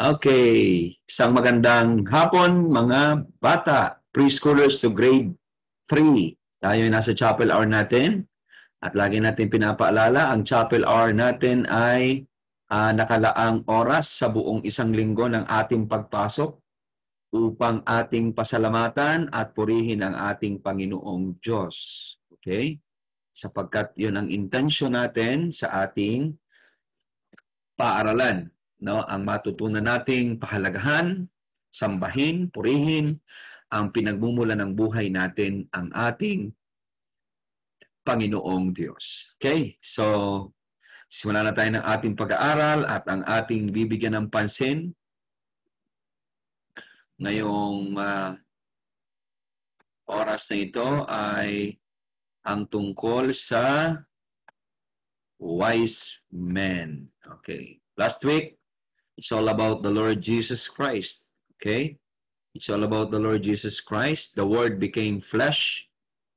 Okay, isang magandang hapon mga bata, preschoolers to grade 3. Tayo ay nasa chapel hour natin at lagi natin pinapaalala, ang chapel hour natin ay nakalaang oras sa buong isang linggo ng ating pagpasok upang ating pasalamatan at purihin ang ating Panginoong Diyos. Okay? Sapagkat yun ang intensyon natin sa ating paaralan, no? Ang matutunan nating pahalagahan, sambahin, purihin ang pinagmumulan ng buhay natin, ang ating Panginoong Diyos. Okay? So, simulan na tayo ng ating pag-aaral at ang ating bibigyan ng pansin ngayong oras na ito ay ang tungkol sa wise men. Okay. Last week, it's all about the Lord Jesus Christ. Okay? It's all about the Lord Jesus Christ. The Word became flesh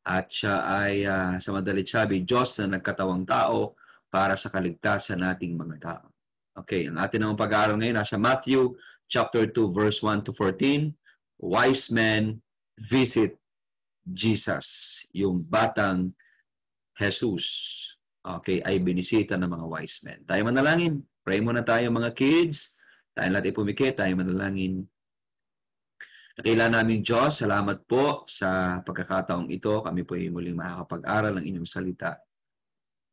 at siya ay, sa madalit sabi, Diyos na nagkatawang tao para sa kaligtasan nating mga tao. Okay, ang atin namang pag-aaral ngayon nasa Matthew chapter 2, verse 1 to 14. Wise men visit Jesus. Yung batang Jesus, okay, ay binisita ng mga wise men. Tayo manalangin. Pray muna tayo mga kids. Tayo lahat ipumikit. Tayo manalangin. Dakila naming Diyos, salamat po sa pagkakataong ito. Kami po ay muling makakapag-aral ng inyong salita.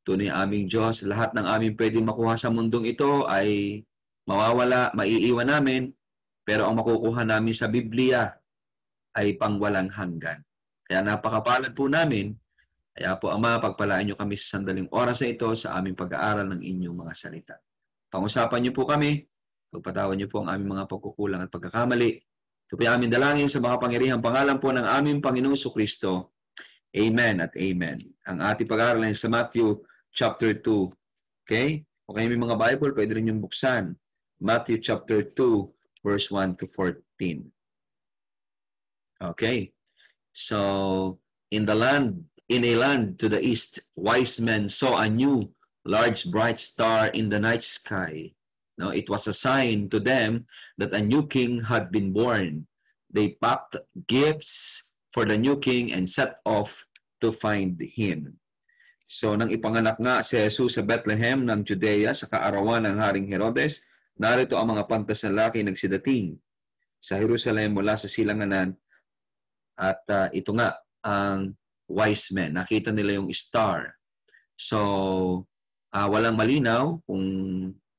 Tunay aming Diyos, lahat ng aming pwedeng makuha sa mundong ito ay mawawala, maiiwan namin, pero ang makukuha namin sa Biblia ay pangwalang hanggan. Kaya napakapalad po namin, kaya po Ama, pagpalaan niyo kami sa sandaling oras na ito sa aming pag-aaral ng inyong mga salita. Pangusapan niyo po kami, pagpatawad niyo po ang aming mga pagkukulang at pagkakamali. Ito po yung aming dalangin sa makapangyarihang pangalan po ng aming Panginoong Kristo. Amen at amen. Ang ating pag-aaral ay sa Matthew chapter 2. Okay? Kung kayo may mga Bible, pwede rin yung buksan. Matthew chapter 2, verse 1 to 14. Okay? So, in a land to the east, wise men saw a new, large, bright star in the night sky. No, it was a sign to them that a new king had been born. They packed gifts for the new king and set off to find him. So, nang ipanganak nga si Jesus sa Bethlehem ng Judea sa kaarawan ng Haring Herodes, narito ang mga pantas na laki nagsidating sa Jerusalem mula sa silanganan. At ito nga ang wise men. Nakita nila yung star. So, walang malinaw kung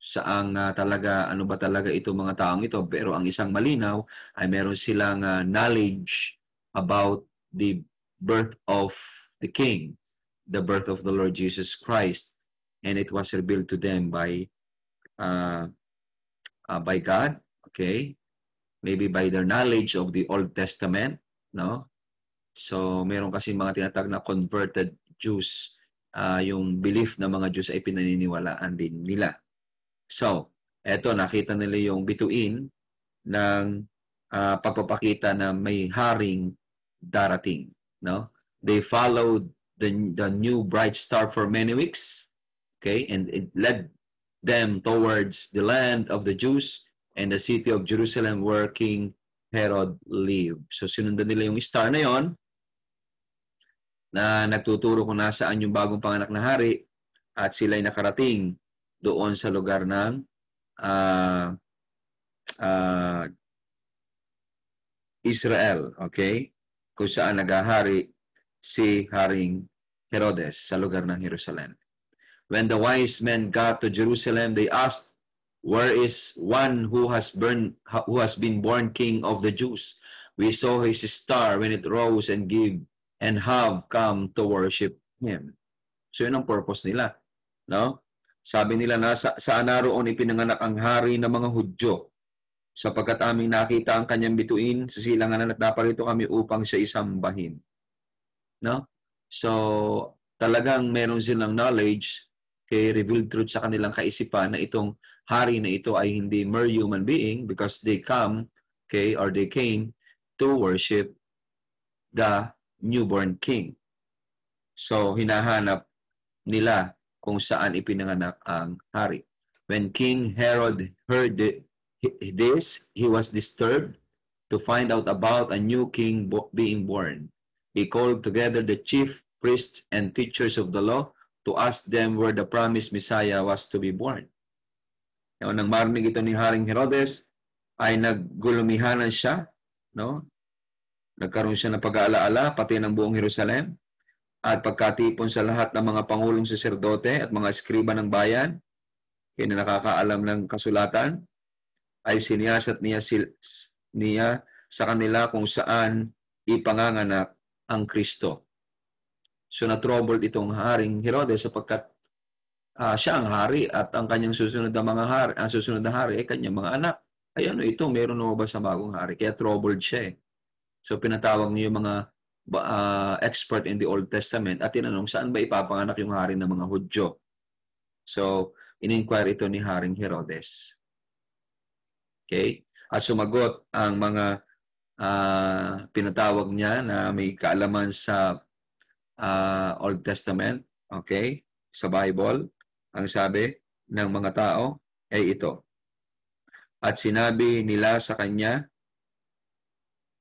saang talaga, ano ba talaga itong mga taong ito. Pero ang isang malinaw ay meron silang knowledge about the birth of the King, the birth of the Lord Jesus Christ. And it was revealed to them by God, okay? Maybe by their knowledge of the Old Testament, no? So, meron kasi mga tinatag na converted Jews. Yung belief ng mga Jews ay pinaniniwalaan din nila. So, eto, nakita nila yung bituin ng pagpapakita na may haring darating. No? They followed the new bright star for many weeks. Okay? And it led them towards the land of the Jews and the city of Jerusalem where King Herod lived. So, sinundan nila yung star na yon na nagtuturo kung nasaan yung bagong panganak na hari at sila ay nakarating doon sa lugar ng Israel, okay? Kung saan naghahari si Haring Herodes sa lugar ng Jerusalem. When the wise men got to Jerusalem, they asked, "Where is one who has been born king of the Jews? We saw his star when it rose and have come to worship him." So yun ang purpose nila, no? Sabi nila na saan naroon ipinanganak ang hari ng mga Hudyo, sapagkat aming nakita ang kanyang bituin sa silanganan at naparito kami upang siya isambahin. No? So, talagang meron silang knowledge, kay revealed truth sa kanilang kaisipan na itong hari na ito ay hindi mere human being because they came to worship the newborn king. So, hinahanap nila kung saan ipinanganak ang hari. When King Herod heard he was disturbed to find out about a new king being born. He called together the chief priests and teachers of the law to ask them where the promised Messiah was to be born. Nang marinig ito ni Haring Herodes, ay naggulumihanan siya, no? Nagkaroon siya ng pag-aalaala, pati ng buong Jerusalem, at pagkatipon sa lahat ng mga pangulong saserdote at mga eskriba ng bayan, na nakakaalam ng kasulatan, ay siniyasat niya sa kanila kung saan ipanganganak ang Kristo. So na-troubled itong Haring Herodes sapagkat siya ang hari at ang kanyang susunod na hari ay kanyang mga anak. Ay ano ito, meron lumabas sa bagong hari. Kaya troubled siya eh. So pinatawag niya yung mga expert in the Old Testament at tinanong saan ba ipapanganak yung hari ng mga Hudyo. So in-inquire ito ni Haring Herodes. Okay? At sumagot ang mga pinatawag niya na may kaalaman sa Old Testament, okay? Sa Bible. Ang sabi ng mga tao ay ito. At sinabi nila sa kanya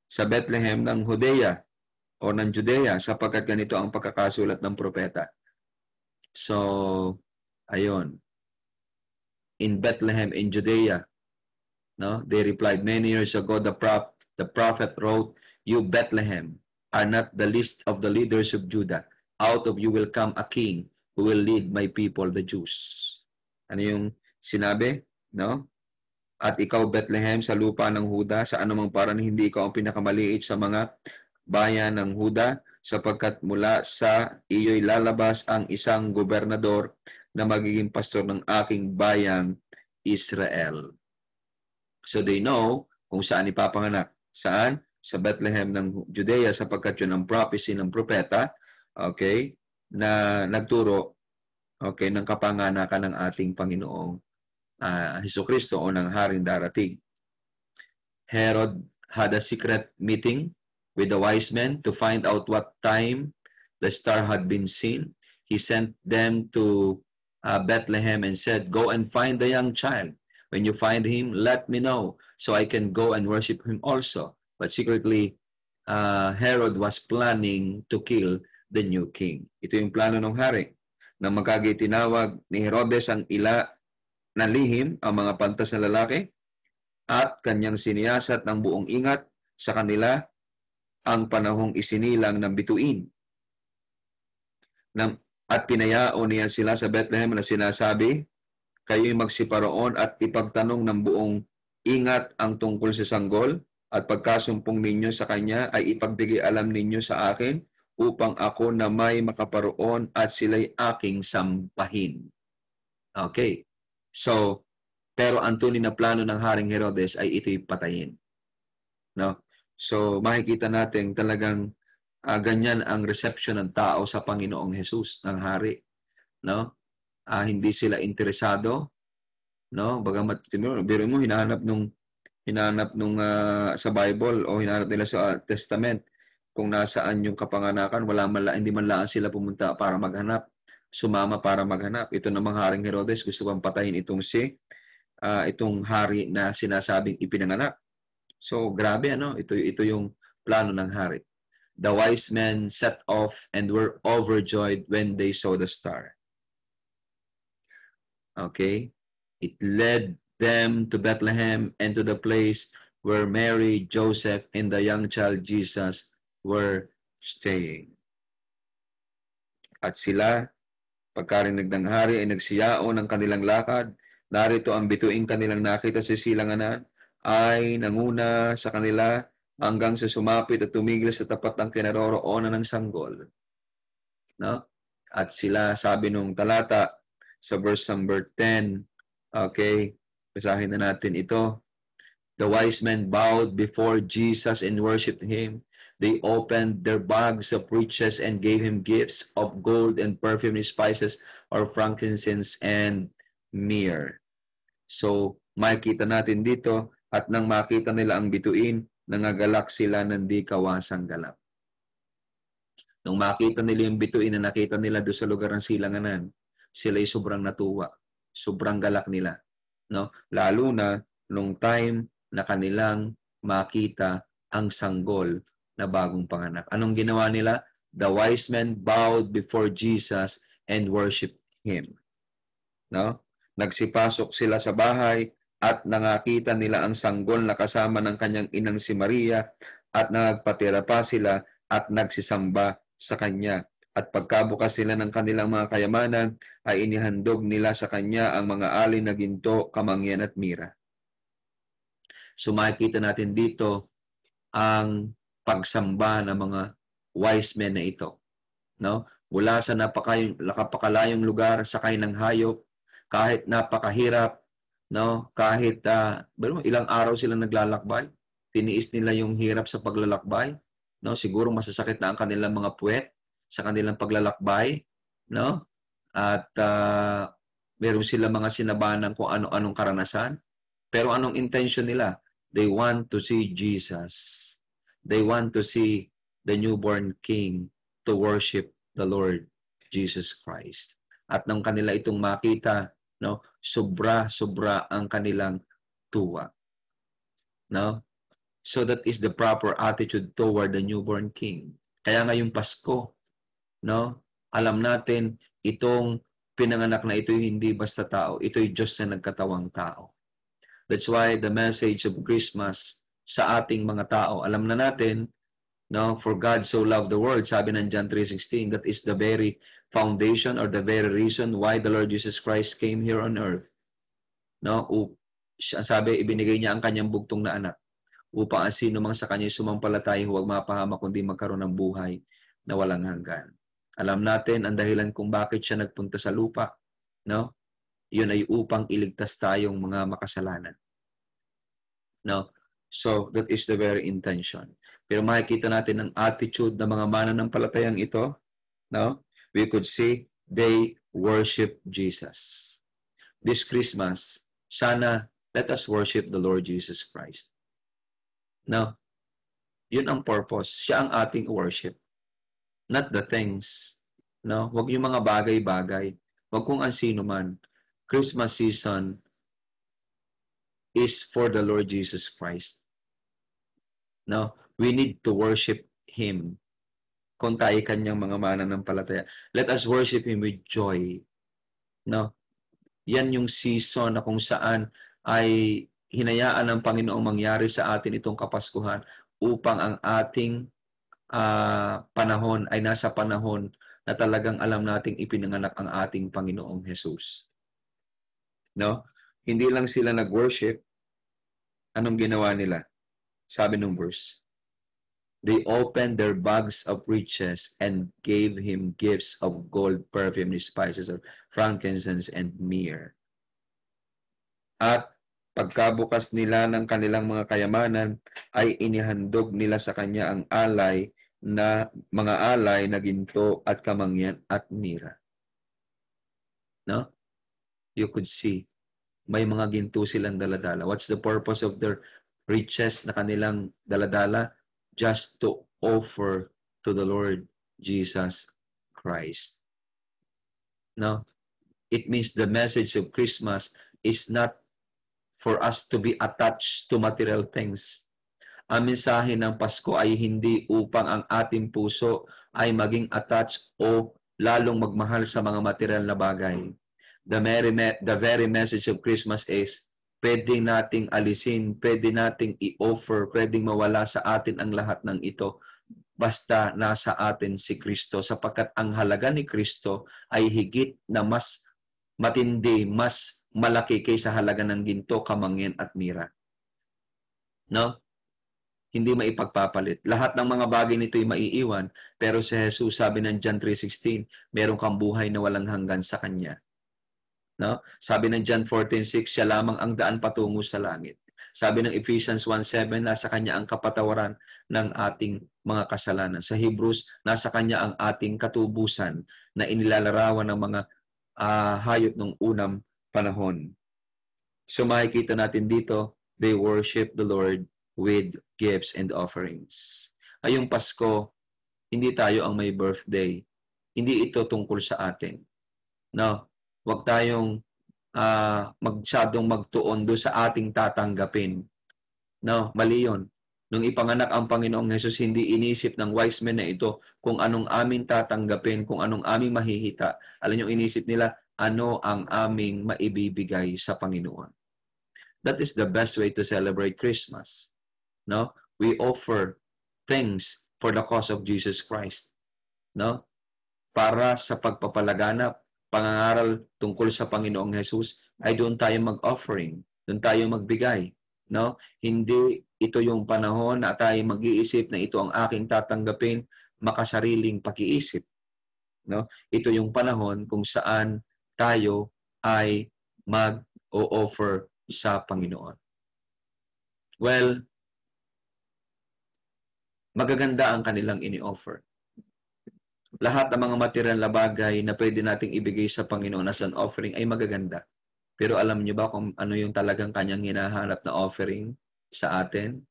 sa Bethlehem ng Judea o ng Judea sapagkat ganito ang pagkakasulat ng propeta. So, ayun. In Bethlehem, in Judea, no? They replied, many years ago, the prophet wrote, you Bethlehem are not the least of the leaders of Judah. Out of you will come a king who will lead my people, the Jews. Ano yung sinabi? No? At ikaw, Bethlehem, sa lupa ng Huda, sa anumang paraan hindi ikaw ang pinakamaliit sa mga bayan ng Huda, sapagkat mula sa iyo'y lalabas ang isang gobernador na magiging pastor ng aking bayang Israel. So they know kung saan ipapanganak. Saan? Sa Bethlehem ng Judea, sapagkat yun ang prophecy ng propeta, okay, na nagturo, okay, ng kapanganakan ng ating Panginoong Jesucristo o ng haring darating. Herod had a secret meeting with the wise men to find out what time the star had been seen. He sent them to Bethlehem and said, go and find the young child. When you find him, let me know so I can go and worship him also. But secretly, Herod was planning to kill the new king. Ito yung plano ng hari. Nang magkagitinawag ni Herodes ang ila na lihim, ang mga pantas na lalaki, at kanyang siniyasat ng buong ingat sa kanila ang panahong isinilang ng bituin. At pinayao niya sila sa Bethlehem na sinasabi, kayo'y magsiparoon at ipagtanong ng buong ingat ang tungkol sa sanggol at pagkasumpong ninyo sa kanya ay ipagbigay alam ninyo sa akin upang ako na may makaparoon at sila'y aking sampahin. Okay. So, pero ang tunay na plano ng Haring Herodes ay ito'y patayin. No? So, makikita natin talagang ganyan ang reception ng tao sa Panginoong Jesus, ng hari. No? Hindi sila interesado. No? Bagamat, biro mo, hinahanap nung sa Bible o hinahanap nila sa Testament kung nasaan yung kapanganakan, hindi man lang sila pumunta para maghanap, sumama para maghanap. Ito namang Haring Herodes gusto bang patayin itong hari na sinasabing ipinanganak. So grabe ano, ito yung plano ng hari. The wise men set off and were overjoyed when they saw the star. Okay? It led them to Bethlehem and to the place where Mary, Joseph, and the young child Jesus were staying. At sila, pagkarinig ng hari, ay nagsiyao ng kanilang lakad. Narito ang bituing kanilang nakita sa silanganan, ay nanguna sa kanila hanggang sa sumapit at tumigil sa tapat ng kinaroroonan ng sanggol. No? At sila, sabi nung talata sa verse number 10, okay, basahin na natin ito. The wise men bowed before Jesus and worshipped him. They opened their bags of riches and gave him gifts of gold and perfume, spices, or frankincense and myrrh. So, makikita natin dito, at nang makita nila ang bituin, nangagalak sila ng di kawasang galak. Nung makita nila yung bituin na nakita nila doon sa lugar ng silanganan, sila ay sobrang natuwa. Sobrang galak nila. No? Lalo na nung time na kanilang makita ang sanggol na bagong panganak. Anong ginawa nila? The wise men bowed before Jesus and worshiped Him. No? Nagsipasok sila sa bahay at nakakita nila ang sanggol na kasama ng kanyang inang si Maria at nagpatira pa sila at nagsisamba sa kanya. At pagkabukas sila ng kanilang mga kayamanan, ay inihandog nila sa kanya ang mga alin na ginto, kamangyan at mira. So makikita natin dito ang pagsamba ng mga wise men na ito. No? Mula sa napakalayong lugar, sakay ng hayop, kahit napakahirap, no? Kahit ilang araw sila naglalakbay, tiniis nila yung hirap sa paglalakbay, no? Siguro masasakit na ang kanilang mga puwet sa kanilang paglalakbay, no? At meron sila mga sinabanan kung ano-anong karanasan. Pero anong intention nila? They want to see Jesus. They want to see the newborn King, to worship the Lord Jesus Christ. At nang kanila itong makita, no, sobra-sobra ang kanilang tuwa. No? So that is the proper attitude toward the newborn King. Kaya ngayong Pasko, no, alam natin itong pinanganak na ito hindi basta tao, ito'y Diyos na nagkatawang tao. That's why the message of Christmas sa ating mga tao, alam na natin, no, for God so loved the world, sabi ng John 3:16, that is the very foundation or the very reason why the Lord Jesus Christ came here on earth. No, sabi, ibinigay niya ang kanyang bugtong na anak upang ang sino mang sa kanya sumampalataya huwag mapahamak kundi magkaroon ng buhay na walang hanggan. Alam natin ang dahilan kung bakit siya nagpunta sa lupa, no? Yun ay upang iligtas tayong mga makasalanan. No? So, that is the very intention. Pero makikita natin ang attitude ng mga mananampalatayang ito. No? We could see they worship Jesus. This Christmas, sana let us worship the Lord Jesus Christ. No? Yun ang purpose. Siya ang ating worship. Not the things. No? Huwag yung mga bagay-bagay. Huwag kung ansino man. Christmas season is for the Lord Jesus Christ. No, we need to worship Him. Kung tayo kanyang mga mananampalataya, let us worship Him with joy. No, yan yung season na kung saan ay hinayaan ng Panginoong mangyari sa atin itong Kapaskuhan upang ang ating panahon ay nasa panahon na talagang alam nating ipinanganak ang ating Panginoong Jesus. No, hindi lang sila nag-worship. Anong ginawa nila? Sabi ng verse, they opened their bags of riches and gave him gifts of gold, perfume, spices, of frankincense, and myrrh. At pagkabukas nila ng kanilang mga kayamanan, ay inihandog nila sa kanya ang mga alay na ginto at kamangyan at mira. No? You could see, may mga ginto silang daladala. What's the purpose of their riches na kanilang daladala? Just to offer to the Lord Jesus Christ. No? It means the message of Christmas is not for us to be attached to material things. Ang mensahe ng Pasko ay hindi upang ang ating puso ay maging attached o lalong magmahal sa mga material na bagay. The very message of Christmas is pwede nating alisin, pwede nating i-offer, pwedeng mawala sa atin ang lahat ng ito basta nasa atin si Kristo sapagkat ang halaga ni Kristo ay higit na mas matindi, mas malaki kaysa halaga ng ginto, kamangyan at mira. No? Hindi maipagpapalit. Lahat ng mga bagay nito ay maiiwan, pero si Jesus, sabi ng John 3:16, meron kang buhay na walang hanggan sa Kanya. No? Sabi ng John 14:6, siya lamang ang daan patungo sa langit. Sabi ng Ephesians 1:7, nasa Kanya ang kapatawaran ng ating mga kasalanan. Sa Hebrews, nasa Kanya ang ating katubusan na inilalarawan ng mga hayop ng unang panahon. So makikita natin dito, they worship the Lord with gifts and offerings. Ngayong Pasko, hindi tayo ang may birthday. Hindi ito tungkol sa atin. No, huwag tayong masyadong magtuon doon sa ating tatanggapin. No, mali yun. Nung ipanganak ang Panginoong Hesus, hindi inisip ng wise men na ito kung anong aming tatanggapin, kung anong aming mahihita. Alam nyo, inisip nila, ano ang aming maibibigay sa Panginoon. That is the best way to celebrate Christmas. No? We offer things for the cause of Jesus Christ. No? Para sa pagpapalaganap, pangangaral tungkol sa Panginoong Hesus, ay doon tayo mag-offering, doon tayo magbigay. No? Hindi ito yung panahon na tayo mag-iisip na ito ang aking tatanggapin, makasariling pag-iisip. No? Ito yung panahon kung saan tayo ay mag-o-offer sa Panginoon. Well, magaganda ang kanilang ini-offer. Lahat ng mga material na bagay na pwede nating ibigay sa Panginoon as an offering ay magaganda. Pero alam niyo ba kung ano yung talagang kanyang hinahanap na offering sa atin?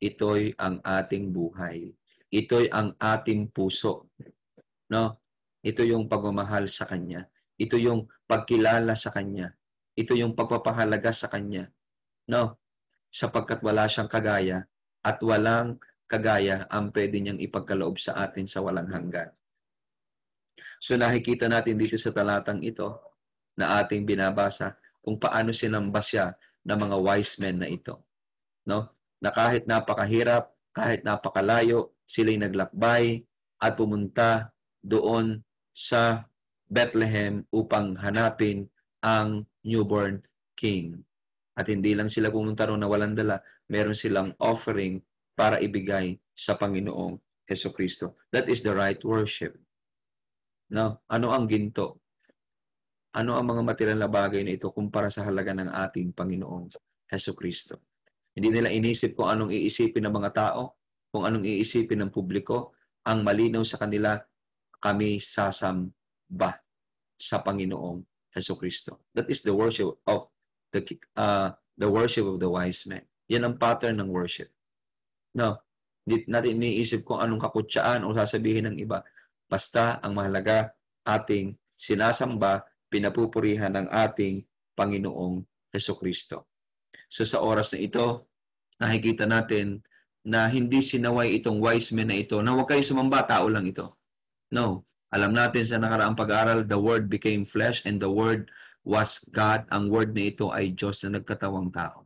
Ito'y ang ating buhay. Ito'y ang ating puso. No? Ito yung pagmamahal sa Kanya. Ito yung pagkilala sa Kanya. Ito yung pagpapahalaga sa Kanya. No? Sapagkat wala siyang kagaya at walang kagaya ang pwede niyang ipagkaloob sa atin sa walang hanggan. So nakikita natin dito sa talatang ito na ating binabasa kung paano sinamba siya ng mga wise men na ito. No? Na kahit napakahirap, kahit napakalayo, sila'y naglakbay at pumunta doon sa Bethlehem upang hanapin ang newborn king. At hindi lang sila pumunta roon na walang dala, meron silang offering para ibigay sa Panginoong Hesukristo. That is the right worship. No? Ano ang ginto? Ano ang mga material na bagay na ito kumpara sa halaga ng ating Panginoong Hesukristo? Hindi nila inisip kung anong iisipin ng mga tao, kung anong iisipin ng publiko. Ang malinaw sa kanila, kami sasamba sa Panginoong Hesukristo. That is the worship of the worship of the wise men. Yan ang pattern ng worship. No, hindi natin iniisip kung anong kakutsaan o sasabihin ng iba. Basta ang mahalaga, ating sinasamba, pinapupurihan ng ating Panginoong Hesukristo. So sa oras na ito, nakikita natin na hindi sinaway itong wise men na ito na huwag kayo sumamba, tao lang ito. No. Alam natin sa nakaraang pag-aaral, the Word became flesh and the Word was God. Ang Word na ito ay Diyos na nagkatawang tao.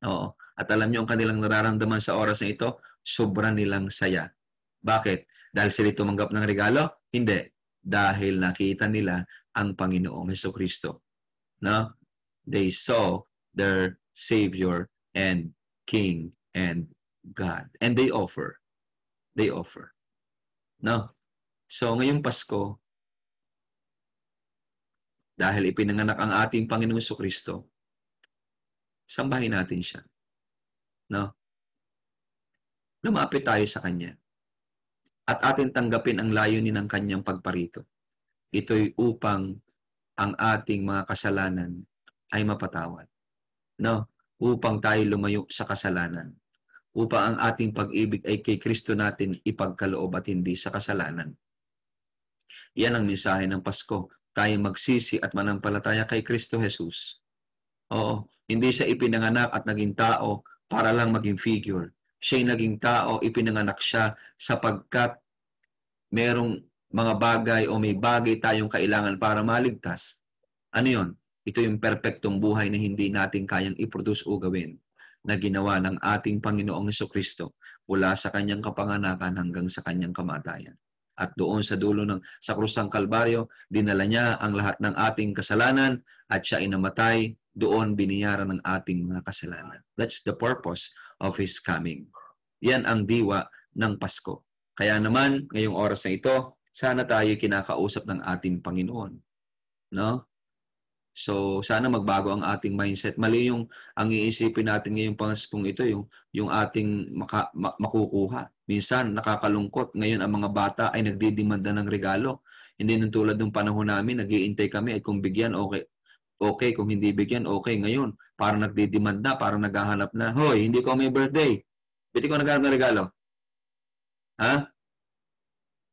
Oo. At alam niyo ang kanilang nararamdaman sa oras na ito, sobra nilang saya. Bakit? Dahil sila tumanggap ng regalo? Hindi. Dahil nakita nila ang Panginoong Hesukristo. No? They saw their Savior and King and God. And they offer. They offer. No? So, ngayong Pasko, dahil ipinanganak ang ating Panginoong Hesukristo, sambahin natin siya. No? Lumapit tayo sa Kanya. At atin tanggapin ang layunin ng Kanyang pagparito. Ito'y upang ang ating mga kasalanan ay mapatawad. No? Upang tayo lumayo sa kasalanan. Upang ang ating pag-ibig ay kay Kristo natin ipagkaloob at hindi sa kasalanan. Yan ang mensahe ng Pasko. Tayo magsisi at manampalataya kay Kristo Jesus. Oo, hindi siya ipinanganak at naging tao para lang maging figure. Siya'y naging tao, ipinanganak siya sapagkat merong mga bagay o may bagay tayong kailangan para maligtas. Ano yun? Ito yung perpektong buhay na hindi natin kayang i-produce o gawin na ginawa ng ating Panginoong Hesukristo mula sa kanyang kapanganakan hanggang sa kanyang kamatayan. At doon sa dulo sa krus ng Kalbaryo, dinala niya ang lahat ng ating kasalanan at siya ay namatay, doon biniyaran ng ating mga kasalanan. That's the purpose of His coming. Yan ang diwa ng Pasko. Kaya naman, ngayong oras na ito, sana tayo kinakausap ng ating Panginoon. No? So, sana magbago ang ating mindset. Mali ang iisipin natin ngayong Paskong ito, yung ating makukuha. Minsan, nakakalungkot. Ngayon, ang mga bata ay nagdidemanda ng regalo. Hindi nung tulad ng panahon namin, nag-iintay kami ay kung bigyan, okay. Okay, kung hindi bigyan, okay. Ngayon, parang nagdidemand na, parang naghahanap na, hoy, hindi ko may birthday. Hindi ko naghahanap ng regalo. Ha?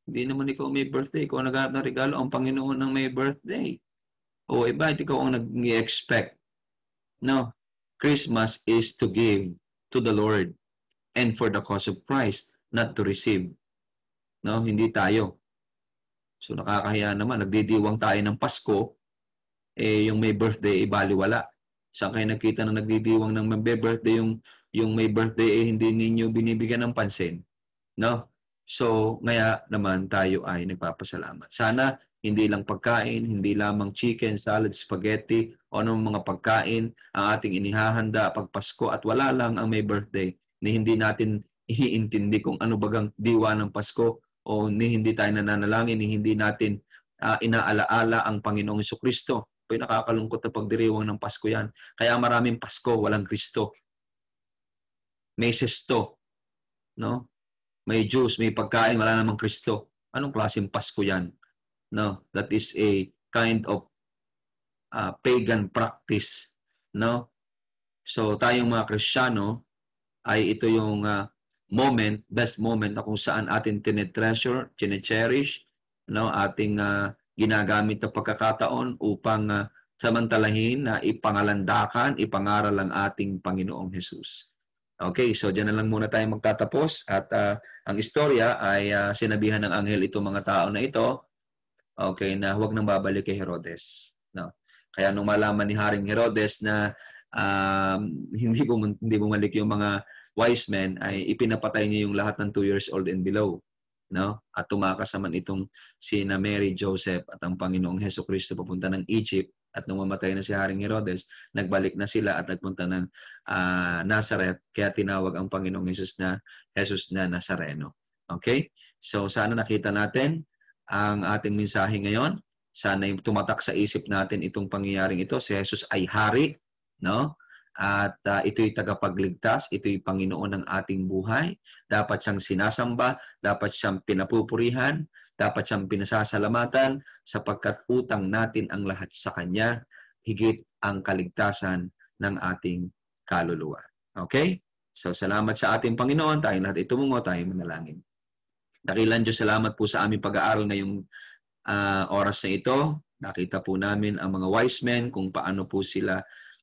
Hindi naman ikaw may birthday. Ikaw naghahanap ng regalo, ang Panginoon ng may birthday. O bakit ikaw ang nag-expect? No. Christmas is to give to the Lord and for the cause of Christ, not to receive. No, hindi tayo. So nakakahiya naman, nagdidiwang tayo ng Pasko, yung may birthday, baliwala. Saan kayo nakita na nagdidiwang ng may birthday, yung may birthday, hindi ninyo binibigyan ng pansin? No? So, ngaya naman tayo ay nagpapasalamat. Sana hindi lang pagkain, hindi lamang chicken, salad, spaghetti, o anong mga pagkain ang ating inihahanda pag Pasko at wala lang ang may birthday ni hindi natin iintindi kung ano bagang diwa ng Pasko o ni hindi tayo nananalangin, ni hindi natin inaalaala ang Panginoong Jesucristo. Kaya nakakalungkot na pagdiriwang ng Pasko yan. Kaya maraming Pasko, walang Kristo. May sesto, no? May Diyos, may pagkain, wala namang Kristo. Anong klaseng Pasko yan? No, that is a kind of pagan practice. No? So, tayong mga Kristiyano, ay ito yung best moment na kung saan atin tinetreasure, tinecherish, no? Ating ginagamit na pagkakataon upang samantalahin na ipangalandakan, ipangaral ang ating Panginoong Jesus. Okay, so dyan na lang muna tayo magtatapos at ang istorya ay sinabihan ng anghel itong mga tao na ito, okay, na huwag nang babalik kay Herodes. No? Kaya nung malaman ni Haring Herodes na hindi bumalik yung mga wise men, ay ipinapatay niya yung lahat ng 2 years old and below. No? At tumakas naman itong sina Mary, Joseph at ang Panginoong Hesukristo papunta ng Egypt. At nung mamatay na si Haring Herodes, nagbalik na sila at nagpunta ng Nazareth. Kaya tinawag ang Panginoong Jesus na Nazareno. Okay? So sana nakita natin ang ating mensahe ngayon. Sana tumatak sa isip natin itong pangyayaring ito. Si Jesus ay hari, no? At ito'y tagapagligtas, ito'y Panginoon ng ating buhay. Dapat siyang sinasamba, dapat siyang pinapupurihan, dapat siyang pinasasalamatan sapagkat utang natin ang lahat sa Kanya, higit ang kaligtasan ng ating kaluluwa. Okay? So, salamat sa ating Panginoon. Tayong lahat itumungo, tayong manalangin. Dakilang Diyos, salamat po sa aming pag-aaral ngayong oras na ito. Nakita po namin ang mga wise men kung paano po sila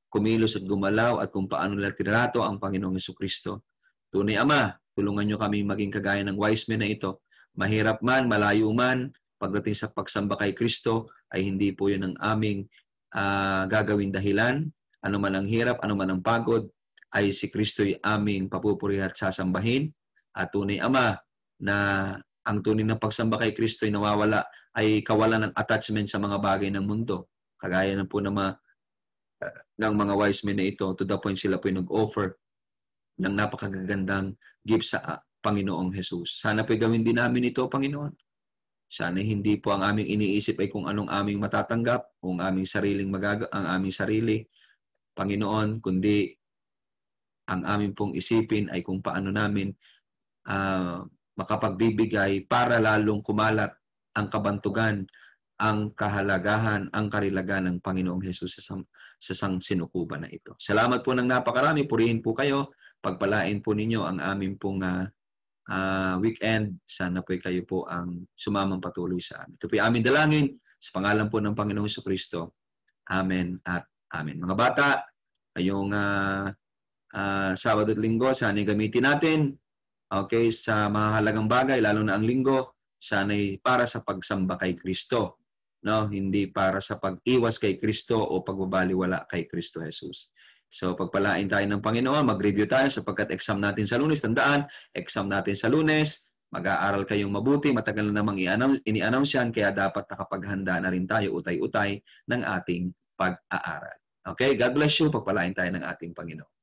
kumilos at gumalaw at kung paano nila tinato ang Panginoong Jesucristo. Tunay Ama, tulungan niyo kami maging kagaya ng wise men na ito. Mahirap man, malayo man, pagdating sa pagsamba kay Kristo, ay hindi po yun ang aming gagawin dahilan. Ano man ang hirap, ano man ang pagod, ay si Kristo'y aming papupuri at sasambahin. At tunay Ama, na ang tunay na pagsamba kay Kristo'y nawawala, ay kawalan ng attachment sa mga bagay ng mundo. Kagaya na po ng mga wise men na ito, to the point sila po nag-offer ng napakagandang gift sa Panginoong Jesus. Sana po gawin din namin ito, Panginoon. Sana hindi po ang aming iniisip ay kung anong aming matatanggap, kung aming ang aming sarili, Panginoon, kundi ang aming pong isipin ay kung paano namin makapagbibigay para lalong kumalat ang kabantugan, ang kahalagahan, ang karilagan ng Panginoong Jesus sa sinukuban na ito. Salamat po ng napakarami. Purihin po kayo. Pagpalain po ninyo ang aming pong weekend. Sana po kayo po ang sumamang patuloy sa amin. Ito po yung aming dalangin sa pangalan po ng Panginoong Jesucristo. Amen at amen. Mga bata, ngayong Sabado at Linggo, sana gamitin natin sa mahalagang bagay, lalo na ang Linggo, sana'y para sa pagsamba kay Kristo. No? Hindi para sa pag-iwas kay Kristo o pagbabaliwala kay Kristo Jesus. So, pagpalain tayo ng Panginoon, mag-review tayo sapagkat exam natin sa Lunes. Tandaan, exam natin sa Lunes, mag-aaral kayong mabuti, matagal na namang ini-announce yan, kaya dapat nakapaghanda na rin tayo utay-utay ng ating pag-aaral. Okay, God bless you, pagpalain tayo ng ating Panginoon.